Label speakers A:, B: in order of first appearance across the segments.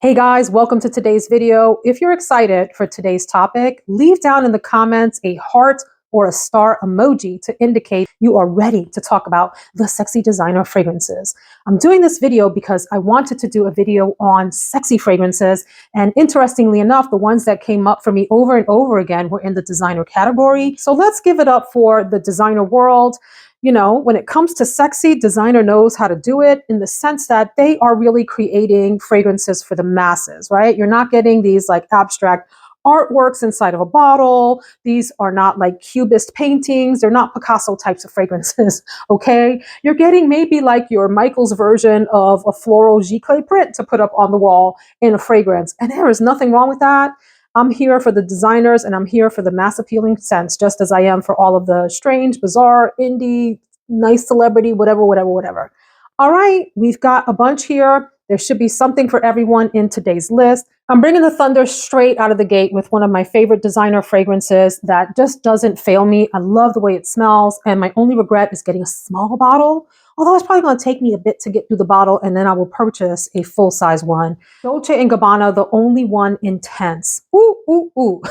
A: Hey guys, welcome to today's video. If you're excited for today's topic, leave down in the comments a heart or a star emoji to indicate you are ready to talk about the sexy designer fragrances. I'm doing this video because I wanted to do a video on sexy fragrances, and interestingly enough, the ones that came up for me over and over again were in the designer category. So let's give it up for the designer world. You know, when it comes to sexy, designer knows how to do it in the sense that they are really creating fragrances for the masses, right? You're not getting these like abstract artworks inside of a bottle. These are not like cubist paintings. They're not Picasso types of fragrances, okay? You're getting maybe like your Michael's version of a floral giclée print to put up on the wall in a fragrance. And there is nothing wrong with that. I'm here for the designers and I'm here for the mass appealing sense, just as I am for all of the strange, bizarre, indie, nice celebrity, whatever. All right, we've got a bunch here. There should be something for everyone in today's list. I'm bringing the thunder straight out of the gate with one of my favorite designer fragrances that just doesn't fail me. I love the way it smells, and my only regret is getting a small bottle. Although it's probably going to take me a bit to get through the bottle, and then I will purchase a full-size one. Dolce & Gabbana, the only one intense. Ooh, ooh, ooh.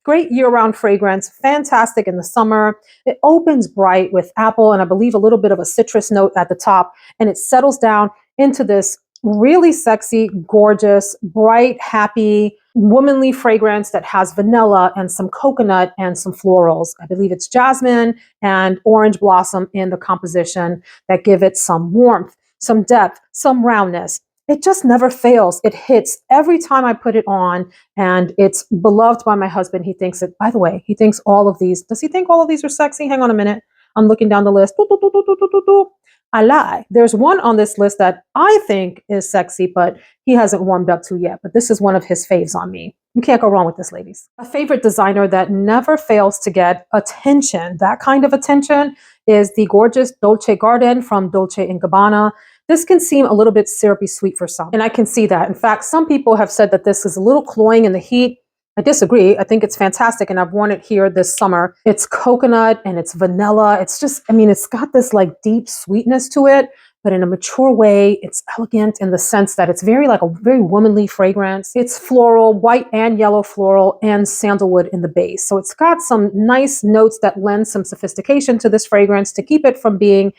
A: Great year-round fragrance, fantastic in the summer. It opens bright with apple and I believe a little bit of a citrus note at the top, and it settles down into this really sexy, gorgeous, bright, happy, womanly fragrance that has vanilla and some coconut and some florals. I believe it's jasmine and orange blossom in the composition that give it some warmth, some depth, some roundness. It just never fails. It hits every time I put it on, and it's beloved by my husband. He thinks it, by the way, he thinks all of these, does he think all of these are sexy? Hang on a minute. I'm looking down the list. I lie. There's one on this list that I think is sexy, but he hasn't warmed up to yet. But this is one of his faves on me. You can't go wrong with this, ladies. A favorite designer that never fails to get attention, that kind of attention, is the gorgeous Dolce Garden from Dolce & Gabbana. This can seem a little bit syrupy sweet for some, and I can see that. In fact, some people have said that this is a little cloying in the heat. I disagree. I think it's fantastic, and I've worn it here this summer. It's coconut and it's vanilla. It's just, I mean, it's got this like deep sweetness to it, but in a mature way. It's elegant in the sense that it's very like a very womanly fragrance. It's floral, white and yellow floral, and sandalwood in the base. So it's got some nice notes that lend some sophistication to this fragrance to keep it from being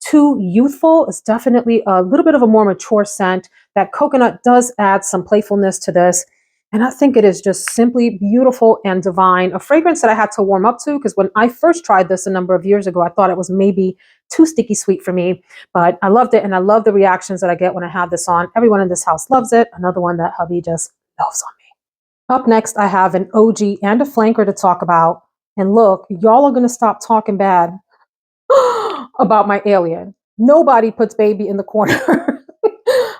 A: too youthful. It's definitely a little bit of a more mature scent. That coconut does add some playfulness to this. And I think it is just simply beautiful and divine. A fragrance that I had to warm up to, because when I first tried this a number of years ago, I thought it was maybe too sticky sweet for me, but I loved it. And I love the reactions that I get when I have this on. Everyone in this house loves it. Another one that hubby just loves on me. Up next, I have an OG and a flanker to talk about. And look, y'all are going to stop talking bad about my alien. Nobody puts baby in the corner.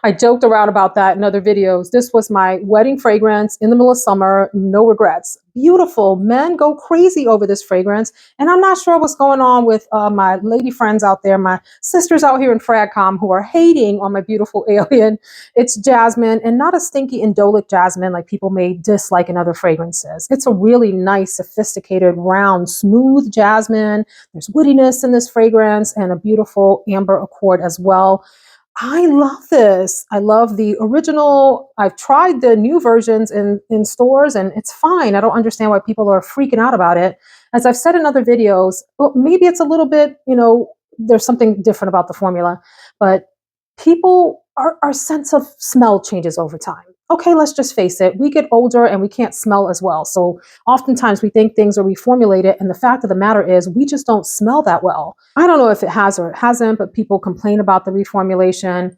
A: I joked around about that in other videos. This was my wedding fragrance in the middle of summer. No regrets. Beautiful. Men go crazy over this fragrance. And I'm not sure what's going on with my lady friends out there, my sisters out here in Fragcom who are hating on my beautiful alien. It's jasmine, and not a stinky indolic jasmine like people may dislike in other fragrances. It's a really nice, sophisticated, round, smooth jasmine. There's woodiness in this fragrance and a beautiful amber accord as well. I love this. I love the original. I've tried the new versions in stores and it's fine. I don't understand why people are freaking out about it. As I've said in other videos, well, maybe it's a little bit, you know, there's something different about the formula, but our sense of smell changes over time. Okay, let's just face it. We get older and we can't smell as well. So oftentimes we think things are reformulated, and the fact of the matter is we just don't smell that well. I don't know if it has or it hasn't, but people complain about the reformulation.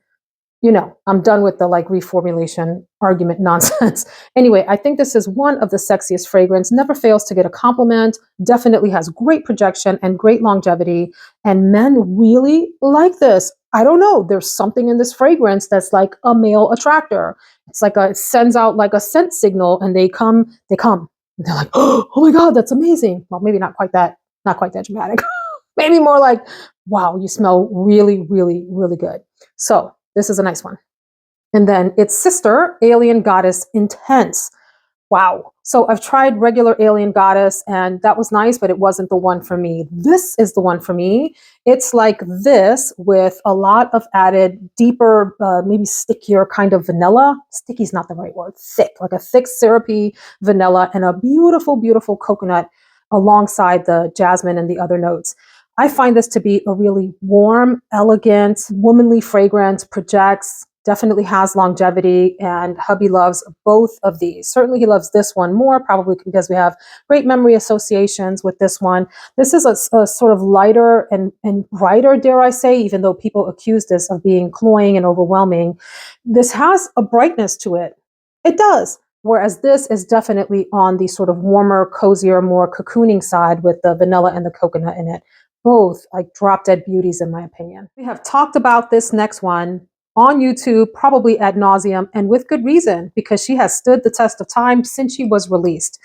A: You know, I'm done with the like reformulation argument nonsense. Anyway, I think this is one of the sexiest fragrance. Never fails to get a compliment. Definitely has great projection and great longevity. And men really like this. I don't know. There's something in this fragrance that's like a male attractor. It's like it sends out like a scent signal, and they come. And they're like, oh my God, that's amazing. Well, maybe not quite that dramatic. Maybe more like, wow, you smell really, really, really good. So this is a nice one. And then its sister, Alien Goddess Intense. Wow. So I've tried regular Alien Goddess and that was nice, but it wasn't the one for me. This is the one for me. It's like this with a lot of added deeper, maybe stickier kind of vanilla. Sticky is not the right word. Thick, like a thick syrupy vanilla and a beautiful, beautiful coconut alongside the jasmine and the other notes. I find this to be a really warm, elegant, womanly fragrance, projects, definitely has longevity, and hubby loves both of these. Certainly he loves this one more, probably because we have great memory associations with this one. This is a sort of lighter and brighter, dare I say, even though people accuse this of being cloying and overwhelming. This has a brightness to it. It does. Whereas this is definitely on the sort of warmer, cozier, more cocooning side with the vanilla and the coconut in it. Both like drop dead beauties in my opinion. We have talked about this next one on YouTube, probably ad nauseum, and with good reason, because she has stood the test of time since she was released.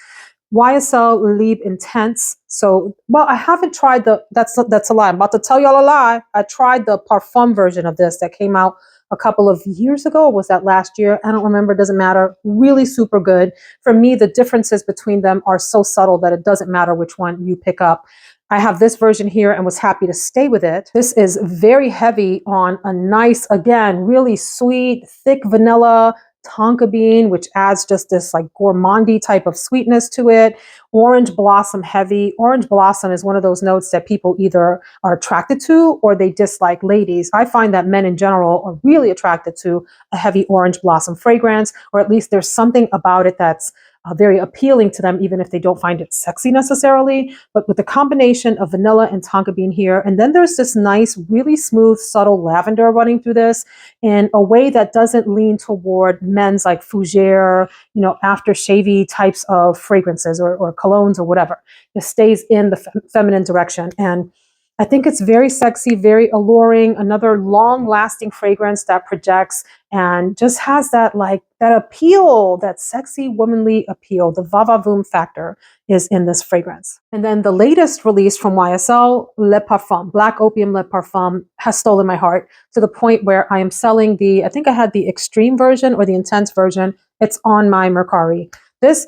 A: YSL Libre Intense. So, well, I haven't tried that's a lie. I'm about to tell y'all a lie. I tried the Parfum version of this that came out a couple of years ago. Or was that last year? I don't remember. Doesn't matter. Really super good. For me, the differences between them are so subtle that it doesn't matter which one you pick up. I have this version here and was happy to stay with it. This is very heavy on a nice, again, really sweet, thick vanilla, tonka bean, which adds just this like gourmandy type of sweetness to it. Orange blossom heavy. Orange blossom is one of those notes that people either are attracted to or they dislike. Ladies, I find that men in general are really attracted to a heavy orange blossom fragrance, or at least there's something about it that's very appealing to them, even if they don't find it sexy necessarily. But with the combination of vanilla and tonka bean here, and then there's this nice, really smooth, subtle lavender running through this in a way that doesn't lean toward men's like fougere, aftershavey types of fragrances or colognes or whatever. It stays in the feminine direction. And I think it's very sexy, very alluring, another long-lasting fragrance that projects and just has that appeal, that sexy womanly appeal. The va-va-voom factor is in this fragrance. And then the latest release from YSL, Le Parfum, Black Opium Le Parfum, has stolen my heart to the point where I am selling I think I had the extreme version or the intense version. It's on my Mercari. This,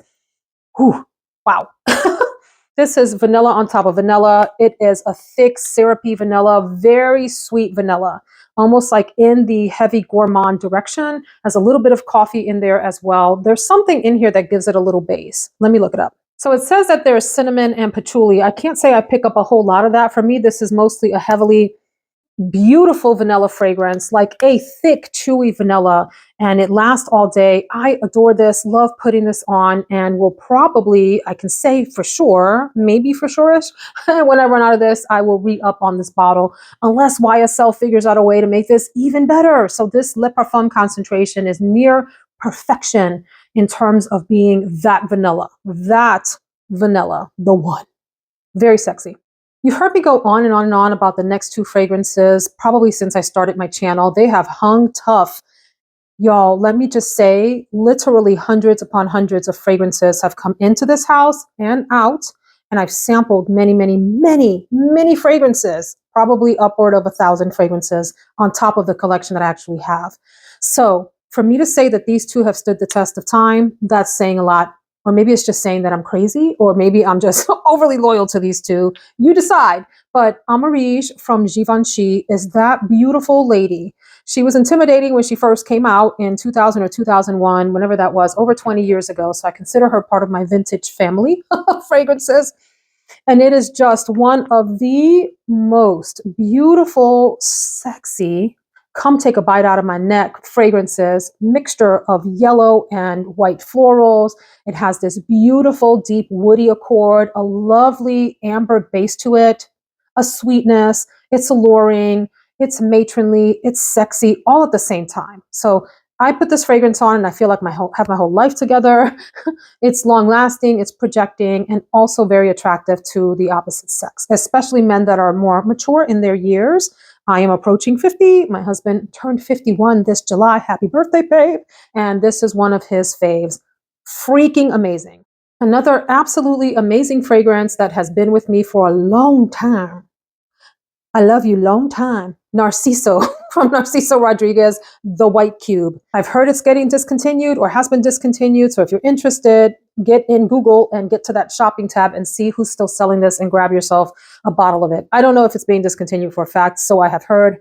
A: wow. This is vanilla on top of vanilla. It is a thick, syrupy vanilla, very sweet vanilla, almost like in the heavy gourmand direction. Has a little bit of coffee in there as well. There's something in here that gives it a little base. Let me look it up. So it says that there's cinnamon and patchouli. I can't say I pick up a whole lot of that. For me, this is mostly a heavily beautiful vanilla fragrance, like a thick, chewy vanilla, and it lasts all day. I adore this, love putting this on, and will probably, I can say for sure, maybe for sure-ish, when I run out of this, I will re-up on this bottle, unless YSL figures out a way to make this even better. So this Le Parfum concentration is near perfection in terms of being that vanilla, the one. Very sexy. You've heard me go on and on and on about the next two fragrances, probably since I started my channel. They have hung tough. Y'all, let me just say, literally hundreds upon hundreds of fragrances have come into this house and out, and I've sampled many, many, many, many fragrances, probably upward of 1,000 fragrances on top of the collection that I actually have. So for me to say that these two have stood the test of time, that's saying a lot. Or maybe it's just saying that I'm crazy, or maybe I'm just overly loyal to these two. You decide. But Amarige from Givenchy is that beautiful lady. She was intimidating when she first came out in 2000 or 2001, whenever that was, over 20 years ago. So I consider her part of my vintage family of fragrances. And it is just one of the most beautiful, sexy, come take a bite out of my neck fragrances, mixture of yellow and white florals. It has this beautiful deep woody accord, a lovely amber base to it, a sweetness. It's alluring, it's matronly, it's sexy, all at the same time. So I put this fragrance on and I feel like have my whole life together. It's long lasting, it's projecting, and also very attractive to the opposite sex, especially men that are more mature in their years. I am approaching 50. My husband turned 51 this July. Happy birthday, babe. And this is one of his faves. Freaking amazing. Another absolutely amazing fragrance that has been with me for a long time. I love you long time. Narciso from Narciso Rodriguez, the White Cube. I've heard it's getting discontinued or has been discontinued. So if you're interested, get in Google and get to that shopping tab and see who's still selling this and grab yourself a bottle of it. I don't know if it's being discontinued for a fact, so I have heard.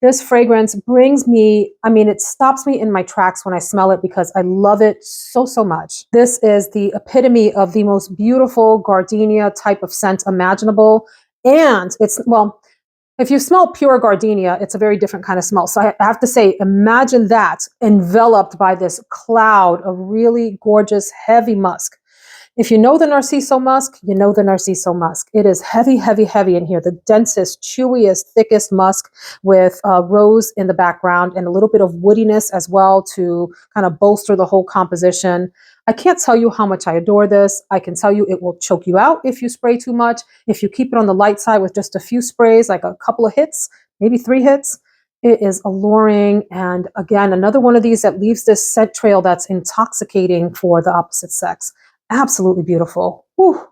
A: This fragrance brings me, I mean, it stops me in my tracks when I smell it because I love it so, so much. This is the epitome of the most beautiful gardenia type of scent imaginable. And it's, well, if you smell pure gardenia, it's a very different kind of smell. So I have to say, imagine that enveloped by this cloud of really gorgeous, heavy musk. If you know the Narciso musk, you know the Narciso musk. It is heavy, heavy, heavy in here. The densest, chewiest, thickest musk with rose in the background and a little bit of woodiness as well to kind of bolster the whole composition. I can't tell you how much I adore this. I can tell you it will choke you out if you spray too much. If you keep it on the light side with just a few sprays, like a couple of hits, maybe 3 hits, it is alluring. And again, another one of these that leaves this scent trail that's intoxicating for the opposite sex. Absolutely beautiful. Whew.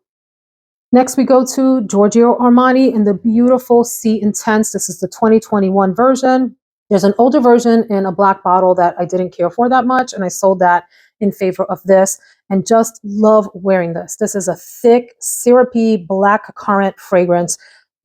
A: Next, we go to Giorgio Armani in the beautiful Sea Intense. This is the 2021 version. There's an older version in a black bottle that I didn't care for that much, and I sold that in favor of this, and just love wearing this. This is a thick, syrupy, black currant fragrance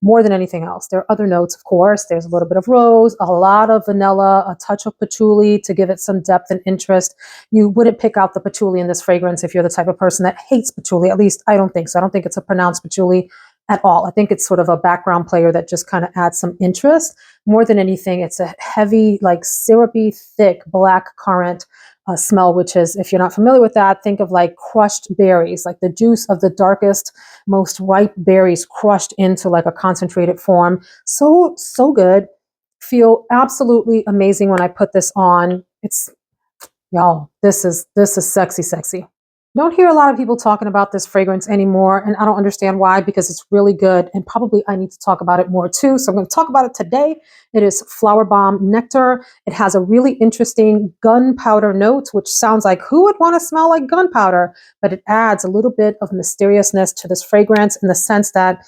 A: more than anything else. There are other notes, of course. There's a little bit of rose, a lot of vanilla, a touch of patchouli to give it some depth and interest. You wouldn't pick out the patchouli in this fragrance if you're the type of person that hates patchouli. At least I don't think so. I don't think it's a pronounced patchouli at all. I think it's sort of a background player that just kind of adds some interest. More than anything, it's a heavy, like syrupy, thick black currant smell, which is, if you're not familiar with that, think of like crushed berries, like the juice of the darkest, most ripe berries crushed into like a concentrated form. So, so good. Feel absolutely amazing when I put this on. It's, y'all, this is sexy, sexy. Don't hear a lot of people talking about this fragrance anymore, and I don't understand why, because it's really good, and probably I need to talk about it more too. So I'm going to talk about it today. It is Flowerbomb Nectar. It has a really interesting gunpowder note, which sounds like who would want to smell like gunpowder, but it adds a little bit of mysteriousness to this fragrance in the sense that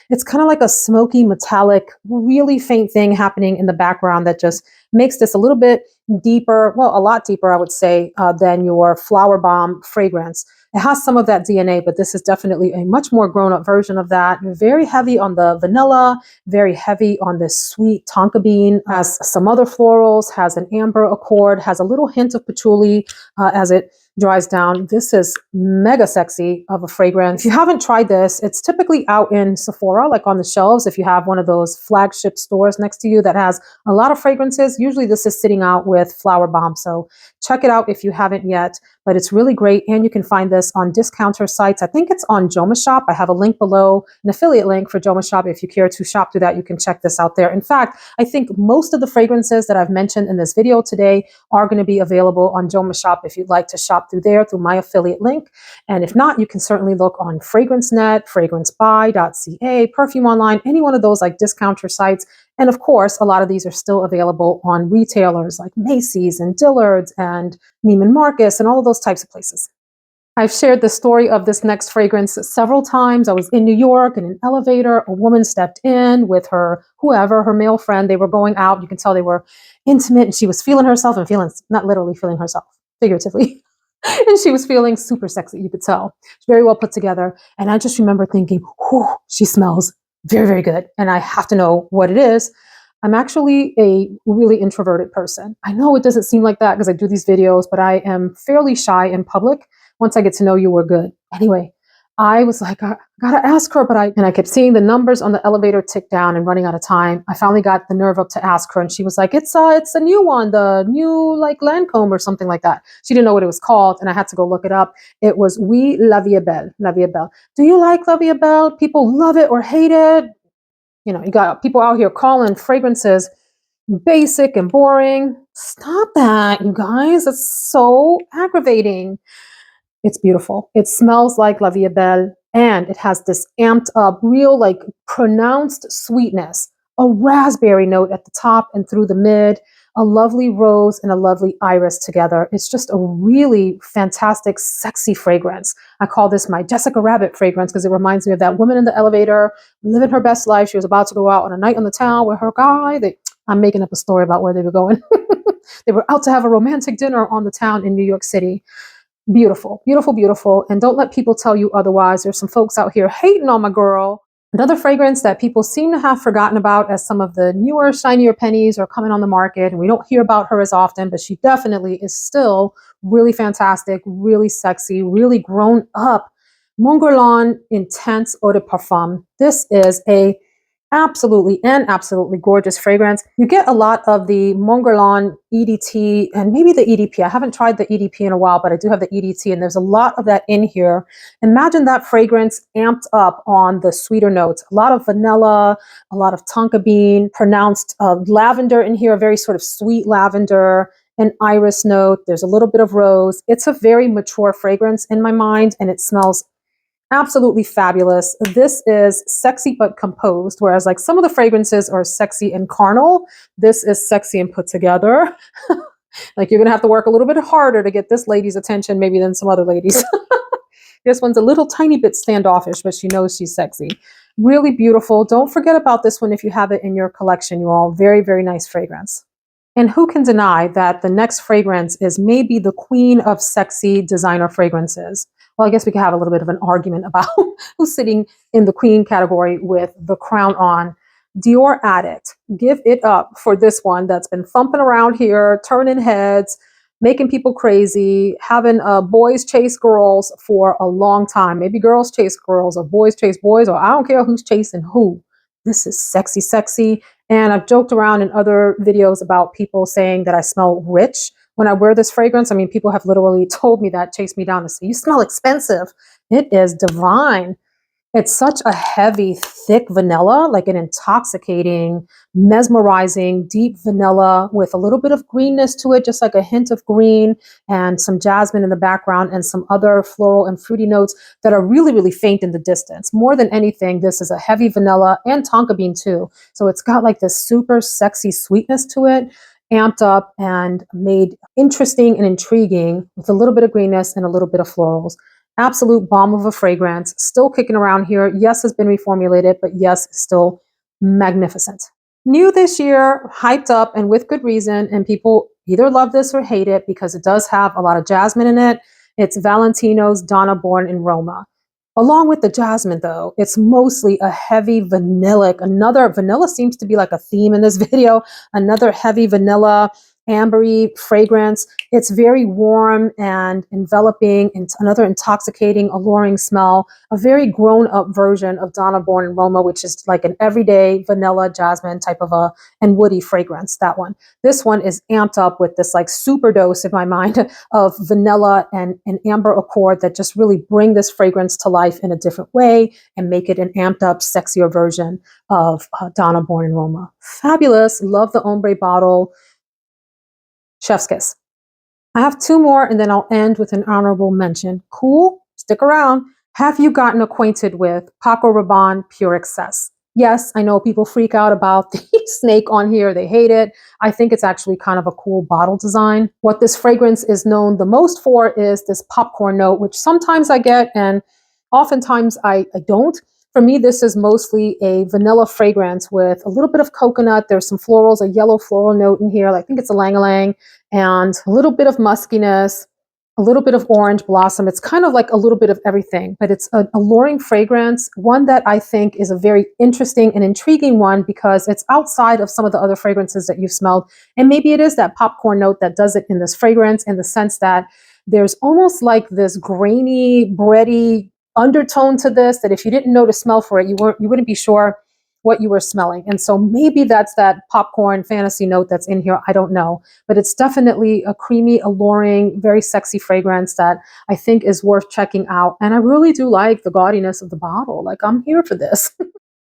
A: it's kind of like a smoky, metallic, really faint thing happening in the background that just makes this a little bit deeper, well, a lot deeper, I would say, than your Flowerbomb fragrance. It has some of that DNA, but this is definitely a much more grown-up version of that. Very heavy on the vanilla, very heavy on this sweet tonka bean, has some other florals, has an amber accord, has a little hint of patchouli as it dries down. This is mega sexy of a fragrance. If you haven't tried this, it's typically out in Sephora, like on the shelves. If you have one of those flagship stores next to you that has a lot of fragrances, usually this is sitting out with Flowerbomb. So check it out if you haven't yet, but it's really great. And you can find this on discounter sites. I think it's on Joma Shop. I have a link below, an affiliate link for Joma Shop. If you care to shop through that, you can check this out there. In fact, I think most of the fragrances that I've mentioned in this video today are going to be available on Joma Shop if you'd like to shop through there through my affiliate link. And if not, you can certainly look on FragranceNet, FragranceBuy.ca, Perfume Online, any one of those like discounter sites. And of course, a lot of these are still available on retailers like Macy's and Dillard's and Neiman Marcus and all of those types of places. I've shared the story of this next fragrance several times. I was in New York in an elevator. A woman stepped in with her, whoever, her male friend. They were going out. You can tell they were intimate, and she was feeling herself and feeling, not literally feeling herself, figuratively. And she was feeling super sexy, you could tell. Very well put together. And I just remember thinking, whew, she smells very, very good. And I have to know what it is. I'm actually a really introverted person. I know it doesn't seem like that because I do these videos, but I am fairly shy in public. Once I get to know you, we're good. Anyway, I was like, I gotta ask her, but I kept seeing the numbers on the elevator tick down and running out of time. I finally got the nerve up to ask her, and she was like, it's a new one, the new like Lancome or something like that. She didn't know what it was called, and I had to go look it up. It was Oui La Vie Est Belle, La Vie Est Belle. Do you like La Vie Est Belle? People love it or hate it. You know, you got people out here calling fragrances basic and boring. Stop that, you guys. It's so aggravating. It's beautiful. It smells like La Vie Est Belle, and it has this amped up, real like pronounced sweetness, a raspberry note at the top and through the mid, a lovely rose and a lovely iris together. It's just a really fantastic, sexy fragrance. I call this my Jessica Rabbit fragrance because it reminds me of that woman in the elevator living her best life. She was about to go out on a night on the town with her guy. I'm making up a story about where they were going. They were out to have a romantic dinner on the town in New York City. Beautiful, beautiful, beautiful. And don't let people tell you otherwise. There's some folks out here hating on my girl. Another fragrance that people seem to have forgotten about as some of the newer, shinier pennies are coming on the market, and we don't hear about her as often, but she definitely is still really fantastic, really sexy, really grown up. Libre Intense Eau de Parfum. This is a absolutely gorgeous fragrance. You get a lot of the Mugler EDT and maybe the EDP. I haven't tried the EDP in a while, but I do have the EDT, and there's a lot of that in here. Imagine that fragrance amped up on the sweeter notes. A lot of vanilla, a lot of tonka bean, pronounced lavender in here, a very sort of sweet lavender, an iris note. There's a little bit of rose. It's a very mature fragrance in my mind, and it smells absolutely fabulous. This is sexy but composed, whereas like some of the fragrances are sexy and carnal. This is sexy and put together. Like you're gonna have to work a little bit harder to get this lady's attention maybe than some other ladies. This one's a little tiny bit standoffish, but she knows she's sexy. Really beautiful. Don't forget about this one if you have it in your collection, you all. Very nice fragrance. And who can deny that the next fragrance is maybe the queen of sexy designer fragrances? Well, I guess we could have a little bit of an argument about who's sitting in the queen category with the crown on. Dior Addict. Give it up for this one that's been thumping around here, turning heads, making people crazy, having boys chase girls for a long time. Maybe girls chase girls or boys chase boys, or I don't care who's chasing who. This is sexy. And I've joked around in other videos about people saying that I smell rich when I wear this fragrance. I mean, people have literally told me that, chased me down to say, you smell expensive. It is divine. It's such a heavy, thick vanilla, like an intoxicating, mesmerizing, deep vanilla with a little bit of greenness to it, just like a hint of green and some jasmine in the background and some other floral and fruity notes that are really faint in the distance. More than anything, this is a heavy vanilla and tonka bean too. So it's got like this super sexy sweetness to it, amped up and made interesting and intriguing with a little bit of greenness and a little bit of florals. Absolute bomb of a fragrance, still kicking around here. Yes, has been reformulated, but yes, still magnificent. New this year, hyped up and with good reason, and people either love this or hate it because it does have a lot of jasmine in it. It's Valentino's Donna born in Roma. Along with the jasmine though, it's mostly a heavy vanillic. Another vanilla seems to be like a theme in this video. Another heavy vanilla, ambery fragrance. It's very warm and enveloping, and another intoxicating, alluring smell. A very grown-up version of Donna born in Roma, which is like an everyday vanilla jasmine type of a and woody fragrance. That one. This one is amped up with this like super dose in my mind of vanilla and an amber accord that just really bring this fragrance to life in a different way and make it an amped up, sexier version of Donna born in Roma. Fabulous. Love the ombre bottle. Chef's kiss. I have two more and then I'll end with an honorable mention. Cool? Stick around. Have you gotten acquainted with Paco Rabanne Pure Excess? Yes, I know people freak out about the snake on here. They hate it. I think it's actually kind of a cool bottle design. What this fragrance is known the most for is this popcorn note, which sometimes I get and oftentimes I don't. For me, this is mostly a vanilla fragrance with a little bit of coconut. There's some florals, a yellow floral note in here. I think it's a ylang-ylang, and a little bit of muskiness, a little bit of orange blossom. It's kind of like a little bit of everything, but it's an alluring fragrance, one that I think is a very interesting and intriguing one because it's outside of some of the other fragrances that you've smelled. And maybe it is that popcorn note that does it in this fragrance, in the sense that there's almost like this grainy, bready undertone to this that if you didn't know to smell for it, you wouldn't be sure what you were smelling. And so maybe that's that popcorn fantasy note that's in here. I don't know, but it's definitely a creamy, alluring, very sexy fragrance that I think is worth checking out. And I really do like the gaudiness of the bottle. Like, I'm here for this.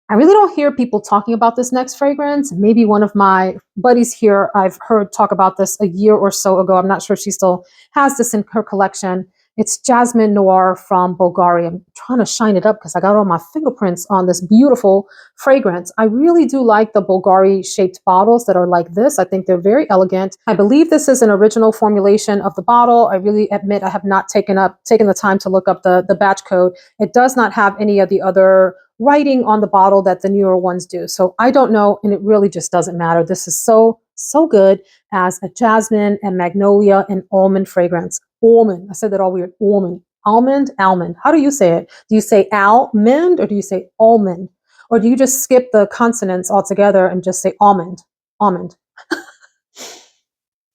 A: I really don't hear people talking about this next fragrance. Maybe one of my buddies here, I've heard talk about this a year or so ago. I'm not sure if she still has this in her collection. It's Jasmin Noir from Bvlgari. I'm trying to shine it up because I got all my fingerprints on this beautiful fragrance. I really do like the Bvlgari shaped bottles that are like this. I think they're very elegant. I believe this is an original formulation of the bottle. I really admit I have not taken the time to look up the batch code. It does not have any of the other writing on the bottle that the newer ones do. So I don't know, and it really just doesn't matter. This is so, so good as a jasmine and magnolia and almond fragrance. Almond. I said that all weird. Almond. Almond, almond. How do you say it? Do you say almond or do you say almond? Or do you just skip the consonants altogether and just say almond? Almond.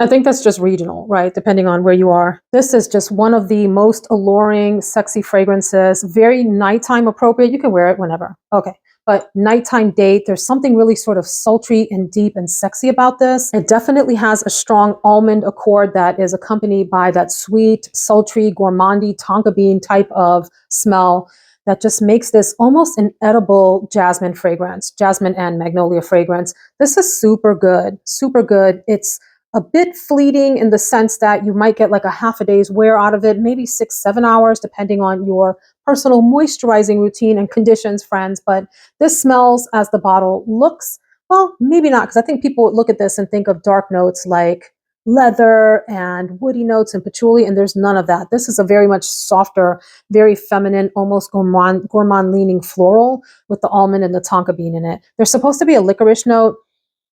A: I think that's just regional, right? Depending on where you are. This is just one of the most alluring, sexy fragrances. Very nighttime appropriate. You can wear it whenever. Okay. But nighttime date, there's something really sort of sultry and deep and sexy about this. It definitely has a strong almond accord that is accompanied by that sweet, sultry, gourmandy, tonka bean type of smell that just makes this almost an edible jasmine fragrance, jasmine and magnolia fragrance. This is super good, super good. It's a bit fleeting in the sense that you might get like a half a day's wear out of it, maybe 6-7 hours, depending on your personal moisturizing routine and conditions, friends. But this smells as the bottle looks, well, maybe not, because I think people would look at this and think of dark notes like leather and woody notes and patchouli, and there's none of that. This is a very much softer, very feminine, almost gourmand leaning floral with the almond and the tonka bean in it. There's supposed to be a licorice note.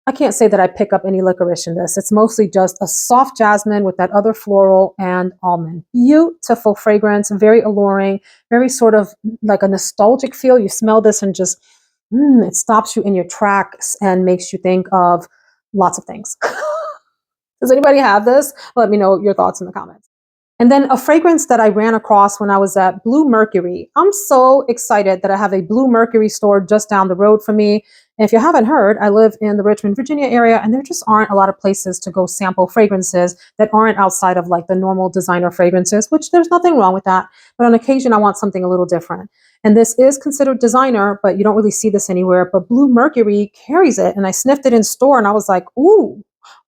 A: I can't say that I pick up any licorice in this. It's mostly just a soft jasmine with that other floral and almond. Beautiful fragrance, very alluring, very sort of like a nostalgic feel. You smell this and just, it stops you in your tracks and makes you think of lots of things. Does anybody have this? Let me know your thoughts in the comments. And then a fragrance that I ran across when I was at Blue Mercury. I'm so excited that I have a Blue Mercury store just down the road from me. And if you haven't heard, I live in the Richmond, Virginia area, and there just aren't a lot of places to go sample fragrances that aren't outside of like the normal designer fragrances, which there's nothing wrong with that. But on occasion, I want something a little different. And this is considered designer, but you don't really see this anywhere. But Blue Mercury carries it. And I sniffed it in store and I was like, ooh,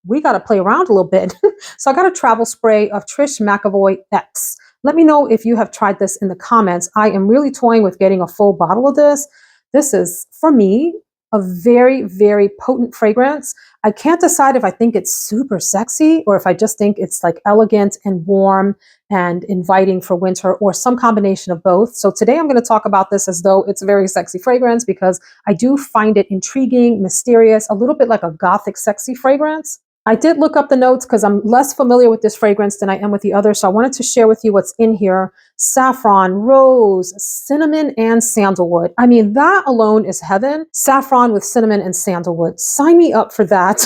A: we got to play around a little bit. So I got a travel spray of Trish McEvoy X. Let me know if you have tried this in the comments. I am really toying with getting a full bottle of this. This is, for me, a very, very potent fragrance. I can't decide if I think it's super sexy or if I just think it's like elegant and warm and inviting for winter or some combination of both. So today I'm going to talk about this as though it's a very sexy fragrance because I do find it intriguing, mysterious, a little bit like a gothic sexy fragrance. I did look up the notes because I'm less familiar with this fragrance than I am with the others. So I wanted to share with you what's in here. Saffron, rose, cinnamon, and sandalwood. I mean, that alone is heaven. Saffron with cinnamon and sandalwood. Sign me up for that.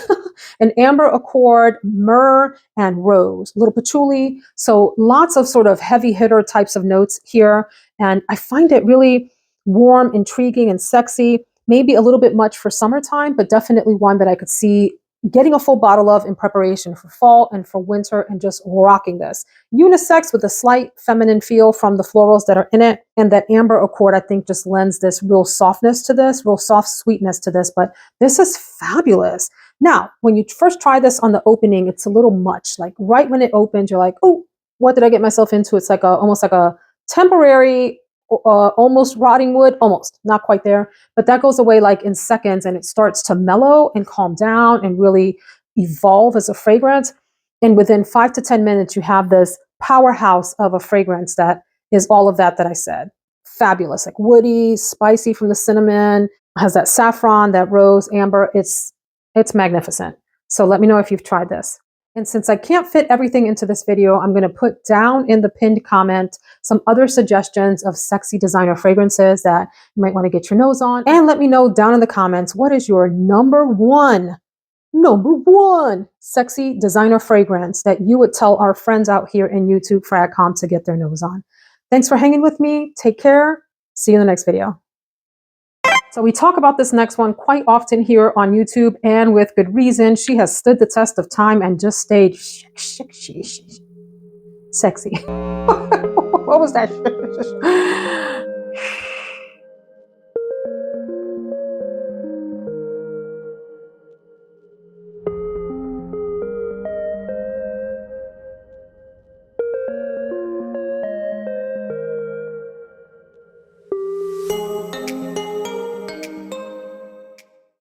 A: An amber accord, myrrh, and rose. A little patchouli. So lots of sort of heavy hitter types of notes here. And I find it really warm, intriguing, and sexy. Maybe a little bit much for summertime, but definitely one that I could see getting a full bottle of in preparation for fall and for winter and just rocking this. Unisex with a slight feminine feel from the florals that are in it. And that amber accord, I think, just lends this real softness to this, real soft sweetness to this. But this is fabulous. Now, when you first try this on the opening, it's a little much. Like right when it opens, you're like, oh, what did I get myself into? It's like almost like a temporary almost rotting wood, almost, not quite there, but that goes away like in seconds and it starts to mellow and calm down and really evolve as a fragrance. And within 5 to 10 minutes, you have this powerhouse of a fragrance that is all of that I said. Fabulous, like woody, spicy from the cinnamon, has that saffron, that rose, amber. It's magnificent. So let me know if you've tried this. And since I can't fit everything into this video, I'm going to put down in the pinned comment some other suggestions of sexy designer fragrances that you might want to get your nose on. And let me know down in the comments, what is your number one sexy designer fragrance that you would tell our friends out here in YouTube Fragcom to get their nose on. Thanks for hanging with me. Take care. See you in the next video. So we talk about this next one quite often here on YouTube, and with good reason. She has stood the test of time and just stayed sexy. What was that?